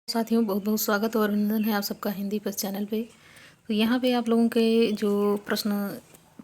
साथियों, बहुत बहुत स्वागत और अभिनंदन है आप सबका हिंदी प्लस चैनल पे। तो यहाँ पे आप लोगों के जो प्रश्न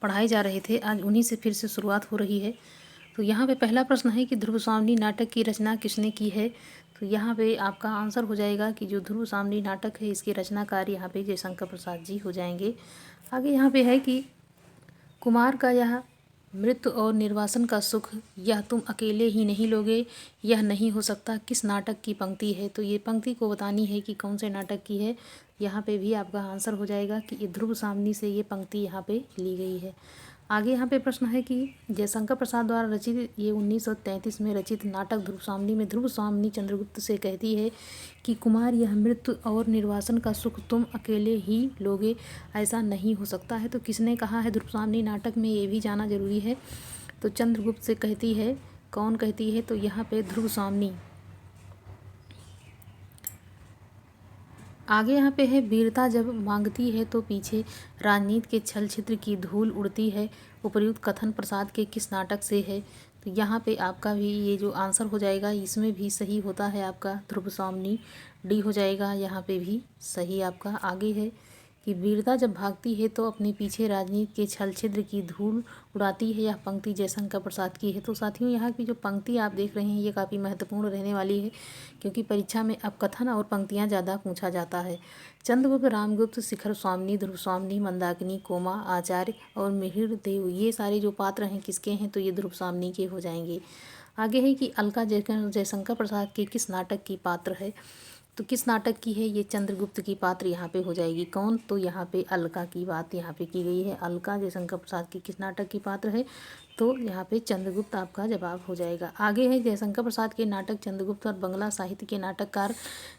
पढ़ाए जा रहे थे, आज उन्हीं से फिर से शुरुआत हो रही है। तो यहाँ पे पहला प्रश्न है कि ध्रुव स्वामिनी नाटक की रचना किसने की है। तो यहाँ पे आपका आंसर हो जाएगा कि जो ध्रुव स्वामिनी नाटक है, इसके रचनाकार यहाँ पे जयशंकर प्रसाद जी हो जाएंगे। आगे यहाँ पे है कि कुमार का यह मृत्यु और निर्वासन का सुख यह तुम अकेले ही नहीं लोगे, यह नहीं हो सकता किस नाटक की पंक्ति है। तो ये पंक्ति को बतानी है कि कौन से नाटक की है। यहाँ पे भी आपका आंसर हो जाएगा कि ये ध्रुव सामनी से ये पंक्ति यहाँ पे ली गई है। आगे यहाँ पे प्रश्न है कि जयशंकर प्रसाद द्वारा रचित ये 1933 में रचित नाटक ध्रुव सामनी में ध्रुव सामनी चंद्रगुप्त से कहती है कि कुमार यह मृत्यु और निर्वासन का सुख तुम अकेले ही लोगे, ऐसा नहीं हो सकता है। तो किसने कहा है ध्रुव सामनी नाटक में, ये भी जाना जरूरी है। तो चंद्रगुप्त से कहती है। कौन कहती है? तो यहाँ पे ध्रुव सामनी। आगे यहाँ पे है वीरता जब मांगती है तो पीछे राजनीति के छल छिद्र की धूल उड़ती है, उपर्युक्त कथन प्रसाद के किस नाटक से है। तो यहाँ पे आपका भी ये जो आंसर हो जाएगा, इसमें भी सही होता है आपका ध्रुव सामनी, डी हो जाएगा यहाँ पे भी सही आपका। आगे है कि वीरता जब भागती है तो अपने पीछे राजनीति के छल छिद्र की धूल उड़ाती है, यह पंक्ति जयशंकर प्रसाद की है। तो साथियों, यहाँ की जो पंक्ति आप देख रहे हैं ये काफ़ी महत्वपूर्ण रहने वाली है, क्योंकि परीक्षा में अब कथन और पंक्तियाँ ज़्यादा पूछा जाता है। चंद्रगुप्त, रामगुप्त, शिखर स्वामिनी, ध्रुव स्वामिनी, मंदाकिनी, कोमा, आचार्य और मिहिर देव, ये सारे जो पात्र हैं किसके हैं? तो ये ध्रुव स्वामिनी के हो जाएंगे। आगे है कि अलका जयशंकर प्रसाद के किस नाटक की पात्र है। तो किस नाटक की है? ये चंद्रगुप्त की पात्र यहाँ पे हो जाएगी। कौन? तो यहाँ पे अलका की बात यहाँ पे की गई है। अलका जयशंकर प्रसाद की किस नाटक की पात्र है? तो यहाँ पे चंद्रगुप्त आपका जवाब हो जाएगा। आगे है जयशंकर प्रसाद के नाटक चंद्रगुप्त और बंगला साहित्य के नाटककार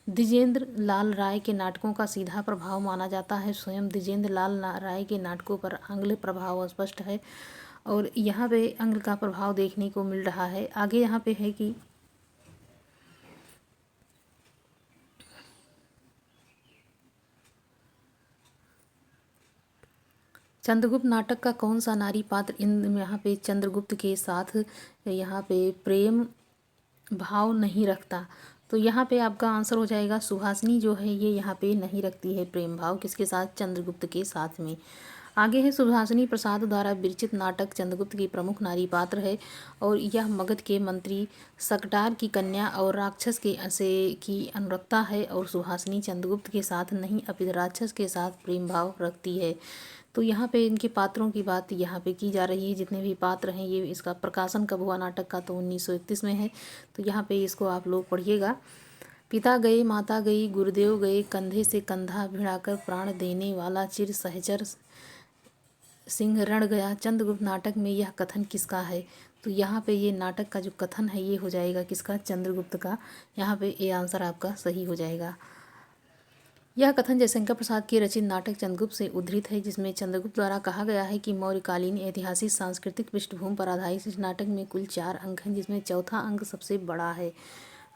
द्विजेंद्र लाल राय के नाटकों का सीधा प्रभाव माना जाता है। स्वयं द्विजेंद्र लाल राय के नाटकों पर आंग्ल प्रभाव स्पष्ट है और यहाँ पे आंग्ल का प्रभाव देखने को मिल रहा है। आगे यहाँ पे है कि चंद्रगुप्त नाटक का कौन सा नारी पात्र इन यहाँ पे चंद्रगुप्त के साथ यहाँ पे प्रेम भाव नहीं रखता। तो यहाँ पे आपका आंसर हो जाएगा सुहासिनी जो है ये यहाँ पे नहीं रखती है प्रेम भाव, किसके साथ? चंद्रगुप्त के साथ में। आगे है सुहासिनी प्रसाद द्वारा विरचित नाटक चंद्रगुप्त की प्रमुख नारी पात्र है और यह मगध के मंत्री सकटार की कन्या और राक्षस के से की अनुरक्ता है और सुहासिनी चंद्रगुप्त के साथ नहीं अपितु राक्षस के साथ प्रेम भाव रखती है। तो यहाँ पे इनके पात्रों की बात यहाँ पे की जा रही है, जितने भी पात्र हैं ये। इसका प्रकाशन कब हुआ नाटक का? तो 1931 में है। तो यहाँ पे इसको आप लोग पढ़िएगा। पिता गए, माता गई, गुरुदेव गए, कंधे से कंधा भिड़ाकर प्राण देने वाला चिर सहचर सिंह रण गया। चंद्रगुप्त नाटक में यह कथन किसका है? तो यहाँ पे ये नाटक का जो कथन है ये हो जाएगा किसका? चंद्रगुप्त का। यहाँ पे ये आंसर आपका सही हो जाएगा। यह कथन जयशंकर प्रसाद के रचित नाटक चंद्रगुप्त से उद्धृत है, जिसमें चंद्रगुप्त द्वारा कहा गया है कि मौर्यकालीन ऐतिहासिक सांस्कृतिक पृष्ठभूमि पर आधारित इस नाटक में कुल 4 अंक हैं, जिसमें चौथा अंक सबसे बड़ा है।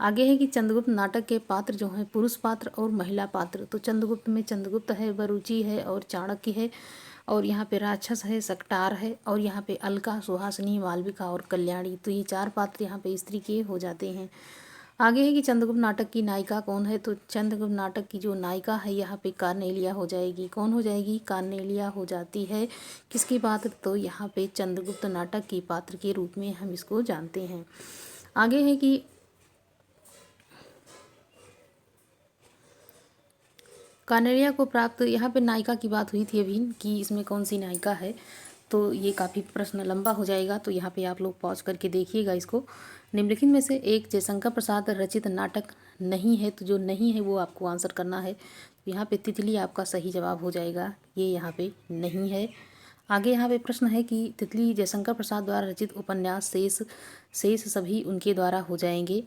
आगे है कि चंद्रगुप्त नाटक के पात्र जो हैं पुरुष पात्र और महिला पात्र। तो चंद्रगुप्त में चंद्रगुप्त है, वरुचि है और चाणक्य है और यहाँ पे राक्षस है, सकटार है और यहाँ पे अलका, सुहासिनी, मालविका और कल्याणी। तो ये 4 पात्र यहाँ पे स्त्री के हो जाते हैं। आगे है कि चंद्रगुप्त नाटक की नायिका कौन है। तो चंद्रगुप्त नाटक की जो नायिका है यहाँ पे कार्नेलिया हो जाएगी। कौन हो जाएगी? कार्नेलिया हो जाती है। किसकी पात्र? तो यहाँ पे चंद्रगुप्त नाटक की पात्र के रूप में हम इसको जानते हैं। आगे है कि कार्नेलिया को प्राप्त, यहाँ पे नायिका की बात हुई थी अभी कि इसमें कौन सी नायिका है। तो ये काफ़ी प्रश्न लंबा हो जाएगा, तो यहाँ पे आप लोग पॉज करके देखिएगा इसको। निम्नलिखित में से एक जयशंकर प्रसाद रचित नाटक नहीं है। तो जो नहीं है वो आपको आंसर करना है। तो यहाँ पे तितली आपका सही जवाब हो जाएगा, ये यहाँ पे नहीं है। आगे यहाँ पे प्रश्न है कि तितली जयशंकर प्रसाद द्वारा रचित उपन्यास शेष सभी उनके द्वारा हो जाएंगे।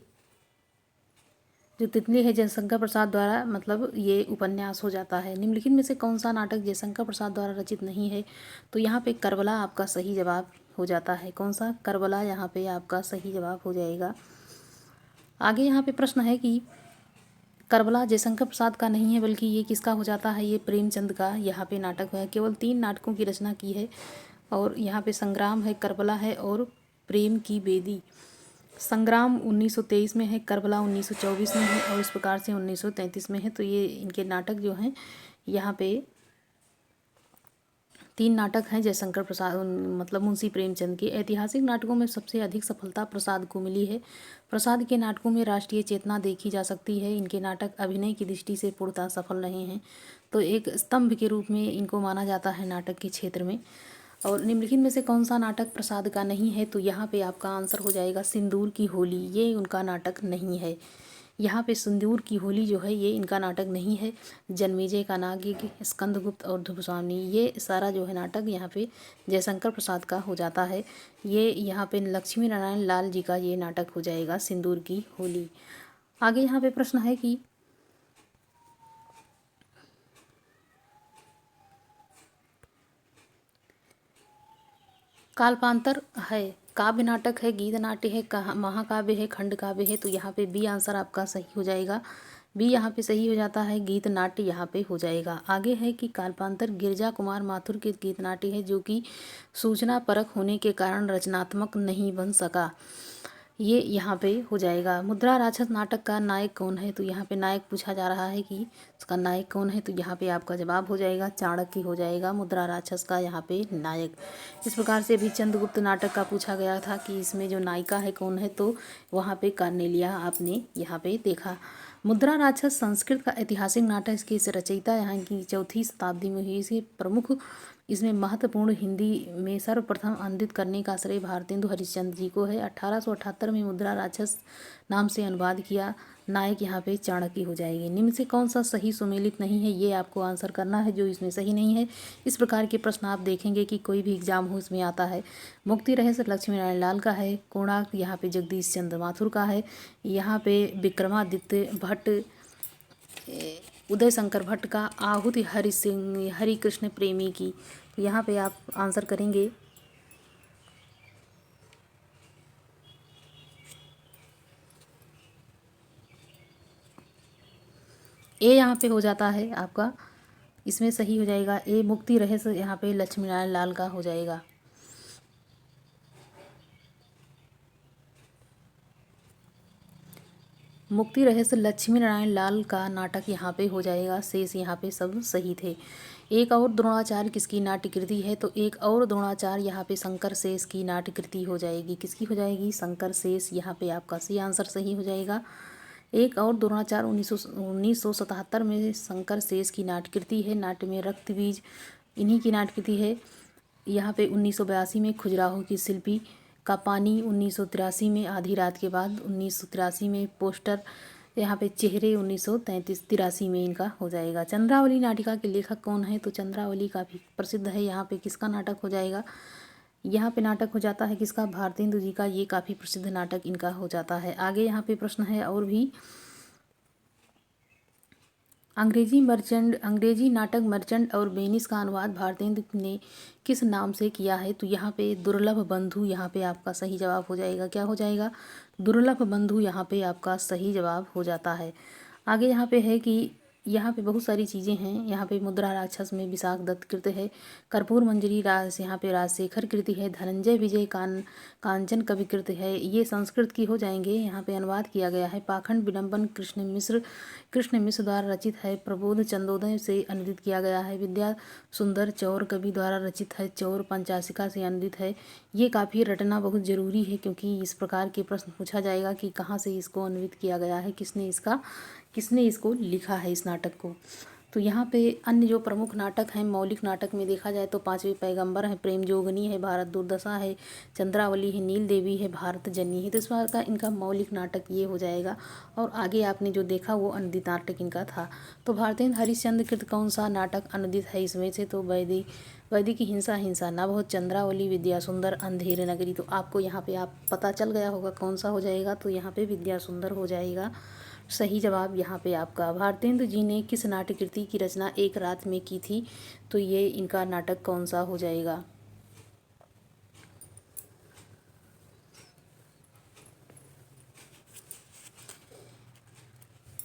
जो तितली है जयशंकर प्रसाद द्वारा मतलब ये उपन्यास हो जाता है। निम्नलिखित में से कौन सा नाटक जयशंकर प्रसाद द्वारा रचित नहीं है। तो यहाँ पे करबला आपका सही जवाब हो जाता है। कौन सा? करबला यहाँ पे आपका सही जवाब हो जाएगा। आगे यहाँ पे प्रश्न है कि करबला जयशंकर प्रसाद का नहीं है बल्कि ये किसका हो जाता है? ये प्रेमचंद का यहाँ पे नाटक है। केवल 3 नाटकों की रचना की है और यहाँ पे संग्राम है, करबला है और प्रेम की बेदी। संग्राम 1923 में है, करबला 1924 में है और इस प्रकार से 1933 में है। तो ये इनके नाटक जो हैं यहाँ पे 3 नाटक हैं जयशंकर प्रसाद मतलब मुंशी प्रेमचंद के। ऐतिहासिक नाटकों में सबसे अधिक सफलता प्रसाद को मिली है। प्रसाद के नाटकों में राष्ट्रीय चेतना देखी जा सकती है। इनके नाटक अभिनय की दृष्टि से पूर्णतः सफल रहे हैं, तो एक स्तंभ के रूप में इनको माना जाता है नाटक के क्षेत्र में। और निम्नलिखित में से कौन सा नाटक प्रसाद का नहीं है? तो यहाँ पे आपका आंसर हो जाएगा सिंदूर की होली। ये उनका नाटक नहीं है। यहाँ पे सिंदूर की होली जो है ये इनका नाटक नहीं है। जन्मेजय का नागिन, स्कंदगुप्त और ध्रुवस्वामिनी, ये सारा जो है नाटक यहाँ पे जयशंकर प्रसाद का हो जाता है। ये यहाँ पे लक्ष्मी नारायण लाल जी का ये नाटक हो जाएगा सिंदूर की होली। आगे यहाँ पे प्रश्न है कि काल्पांतर है, काव्य नाटक है, गीत नाट्य है, महाकाव्य है, खंड काव्य है। तो यहाँ पे बी आंसर आपका सही हो जाएगा। बी यहाँ पे सही हो जाता है, गीत नाट्य यहाँ पे हो जाएगा। आगे है कि काल्पांतर गिरजा कुमार माथुर के गीत नाट्य है, जो कि सूचना परक होने के कारण रचनात्मक नहीं बन सका। ये यहाँ पे हो जाएगा। मुद्रा राक्षस नाटक का नायक कौन है? तो यहाँ पे नायक पूछा जा रहा है कि उसका नायक कौन है, तो यहाँ पे आपका जवाब हो जाएगा चाणक्य हो जाएगा मुद्रा राक्षस का यहाँ पे नायक। इस प्रकार से भी चंद्रगुप्त नाटक का पूछा गया था कि इसमें जो नायिका है कौन है, तो वहाँ पे कार्नेलिया आपने यहाँ पे देखा। मुद्रा राक्षस संस्कृत का ऐतिहासिक नाटक, इसकी रचयिता यहाँ की 4वीं शताब्दी में हुई। इसे प्रमुख इसमें महत्वपूर्ण हिंदी में सर्वप्रथम अनुदित करने का श्रेय भारतेंदु हरिश्चंद्र जी को है। 1878 में मुद्रा राक्षस नाम से अनुवाद किया। नायक यहाँ पे चाणक्य हो जाएगी। निम्न से कौन सा सही सुमेलित नहीं है, ये आपको आंसर करना है जो इसमें सही नहीं है। इस प्रकार के प्रश्न आप देखेंगे कि कोई भी एग्जाम हो इसमें आता है। मुक्ति रहस्य लक्ष्मी नारायण लाल का है। कोणार्क यहाँ पे जगदीश चंद्र माथुर का है। यहाँ पे विक्रमादित्य भट्ट, उदय शंकर भट्ट का, आहुति हरि सिंह हरि कृष्ण प्रेमी की। तो यहाँ पे आप आंसर करेंगे ए। यहाँ पे हो जाता है आपका, इसमें सही हो जाएगा ए। मुक्ति रहस्य यहाँ पे लक्ष्मी नारायण लाल का हो जाएगा। मुक्ति रहस्य लक्ष्मी नारायण लाल का नाटक यहाँ पे हो जाएगा। शेष यहाँ पे सब सही थे। एक और द्रोणाचार्य किसकी नाट्यकृति है? तो एक और द्रोणाचार्य यहाँ पे शंकर शेष की नाट्यकृति हो जाएगी। किसकी हो जाएगी? शंकर शेष। यहाँ पे आपका सी आंसर सही हो जाएगा। एक और द्रोणाचार्य 1977 में शंकर शेष की नाट्यकृति है। नाट्य में रक्त बीज इन्हीं की नाट्यकृति है। यहाँ पे 1982 में खजुराहो की शिल्पी का पानी, 1983 में आधी रात के बाद, 1983 में पोस्टर, यहाँ पे चेहरे 1983 में इनका हो जाएगा। चंद्रावली नाटिका के लेखक कौन है? तो चंद्रावली काफ़ी प्रसिद्ध है। यहाँ पे किसका नाटक हो जाएगा? यहाँ पे नाटक हो जाता है किसका? भारतेंदु जी का। ये काफ़ी प्रसिद्ध नाटक इनका हो जाता है। आगे यहाँ पे प्रश्न है और भी। अंग्रेजी नाटक मर्चेंट और वेनिस का अनुवाद भारतेंदु ने किस नाम से किया है? तो यहाँ पे दुर्लभ बंधु यहाँ पे आपका सही जवाब हो जाएगा। क्या हो जाएगा? दुर्लभ बंधु यहाँ पे आपका सही जवाब हो जाता है। आगे यहाँ पे है कि यहाँ पे बहुत सारी चीज़ें हैं। यहाँ पे मुद्रा राक्षस में विशाख दत्त कृत है। कर्पूर मंजरी यहाँ पे राजशेखर कृति है। धनंजय विजय कांचन कवि कृत है। ये संस्कृत की हो जाएंगे। यहाँ पे अनुवाद किया गया है। पाखंड विडम्बन कृष्ण मिश्र द्वारा रचित है। प्रबोध चंदोदय से अनुदित किया गया है। विद्या सुंदर चौर कवि द्वारा रचित है। चौर पंचाशिका से अनुदित है। ये काफ़ी रटना बहुत ज़रूरी है, क्योंकि इस प्रकार के प्रश्न पूछा जाएगा कि कहाँ से इसको अनुदित किया गया है, किसने इसको लिखा है इस नाटक को। तो यहाँ पे अन्य जो प्रमुख नाटक हैं, मौलिक नाटक में देखा जाए तो पांचवें पैगंबर है, प्रेम जोगनी है, भारत दुर्दशा है, चंद्रावली है, नील देवी है, भारत जन्नी है। तो इस बार का इनका मौलिक नाटक ये हो जाएगा। और आगे आपने जो देखा वो अनुदित नाटक इनका था। तो भारतेंद्र हरिश्चंद्र कृत कौन सा नाटक अनुदित है इसमें से? तो वैदिक की हिंसा नवहोत, चंद्रावली, विद्या सुंदर, अंधेर नगरी। तो आपको यहाँ पे आप पता चल गया होगा कौन सा हो जाएगा। तो यहाँ पे विद्या सुंदर हो जाएगा। सही जवाब यहाँ पे आपका। भारतेंदु जी ने किस नाट्यकृति की रचना एक रात में की थी? तो ये इनका नाटक कौन सा हो जाएगा?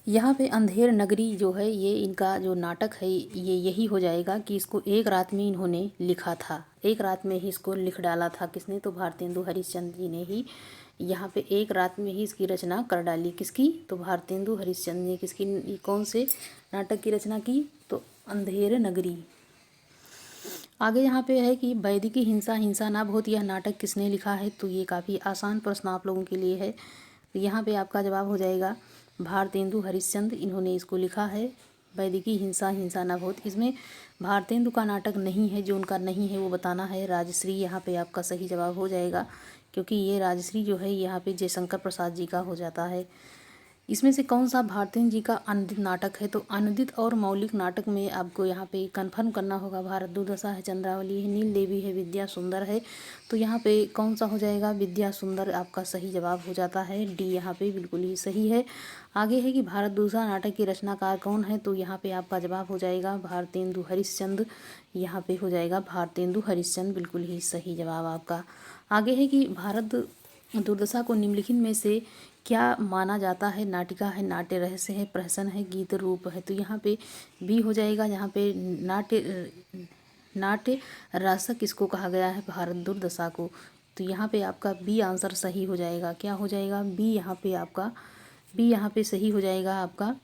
यहाँ पे अंधेर नगरी जो है ये इनका जो नाटक है ये यही हो जाएगा कि इसको एक रात में इन्होंने लिखा था। एक रात में ही इसको लिख डाला था। किसने? तो भारतेंदु हरिश्चंद्र जी ने ही यहाँ पे एक रात में ही इसकी रचना कर डाली। किसकी? तो भारतेंदु हरिश्चंद्र ने किसकी, कौन से नाटक की रचना की? तो अंधेर नगरी। आगे यहाँ पे है कि वैदिकी हिंसा हिंसा ना बहुत, यह नाटक किसने लिखा है? तो ये काफ़ी आसान प्रश्न आप लोगों के लिए है। तो यहाँ पे आपका जवाब हो जाएगा भारतेंदु हरिश्चंद्र, इन्होंने इसको लिखा है। वैदिकी हिंसा हिंसा ना बहुत, इसमें भारतेंदु का नाटक नहीं है, जो उनका नहीं है वो बताना है। राजश्री यहाँ पे आपका सही जवाब हो जाएगा, क्योंकि ये राजश्री जो है यहाँ पे जयशंकर प्रसाद जी का हो जाता है। इसमें से कौन सा भारतेंदु जी का अनुदित नाटक है? तो अनुदित और मौलिक नाटक में आपको यहाँ पे कंफर्म करना होगा। भारत दुर्दशा है, चंद्रावली है, नील देवी है, विद्या सुंदर है। तो यहाँ पे कौन सा हो जाएगा? विद्या सुंदर आपका सही जवाब हो जाता है। डी यहाँ पे बिल्कुल ही सही है। आगे है कि भारत दुर्दशा नाटक के रचनाकार कौन है? तो यहाँ पे आपका जवाब हो जाएगा भारतेंदु हरिश्चंद्र। यहाँ पे हो जाएगा भारतेंदु हरिश्चंद्र, बिल्कुल ही सही जवाब आपका। आगे है कि भारत दुर्दशा को निम्नलिखित में से क्या माना जाता है? नाटिका है, नाट्य रहस्य है, प्रहसन है, गीत रूप है। तो यहाँ पे बी हो जाएगा। यहाँ पे नाट्य रासक किसको कहा गया है? भारत दुर्दशा को। तो यहाँ पे आपका बी आंसर सही हो जाएगा। क्या हो जाएगा? बी यहाँ पे आपका, बी यहाँ पे सही हो जाएगा आपका।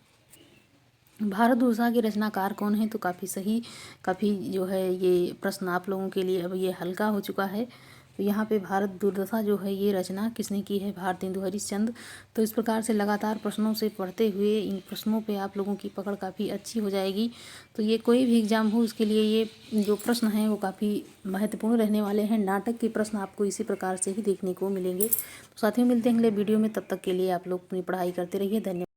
भारत दुर्दशा के रचनाकार कौन है? तो काफ़ी सही, काफ़ी जो है ये प्रश्न आप लोगों के लिए अब ये हल्का हो चुका है। तो यहाँ पे भारत दुर्दशा जो है ये रचना किसने की है? भारतेंदु हरिश्चंद्र। तो इस प्रकार से लगातार प्रश्नों से पढ़ते हुए इन प्रश्नों पे आप लोगों की पकड़ काफ़ी अच्छी हो जाएगी। तो ये कोई भी एग्जाम हो उसके लिए ये जो प्रश्न हैं वो काफ़ी महत्वपूर्ण रहने वाले हैं। नाटक के प्रश्न आपको इसी प्रकार से ही देखने को मिलेंगे। तो साथियों, मिलते हैं अगले वीडियो में, तब तक के लिए आप लोग अपनी पढ़ाई करते रहिए। धन्यवाद।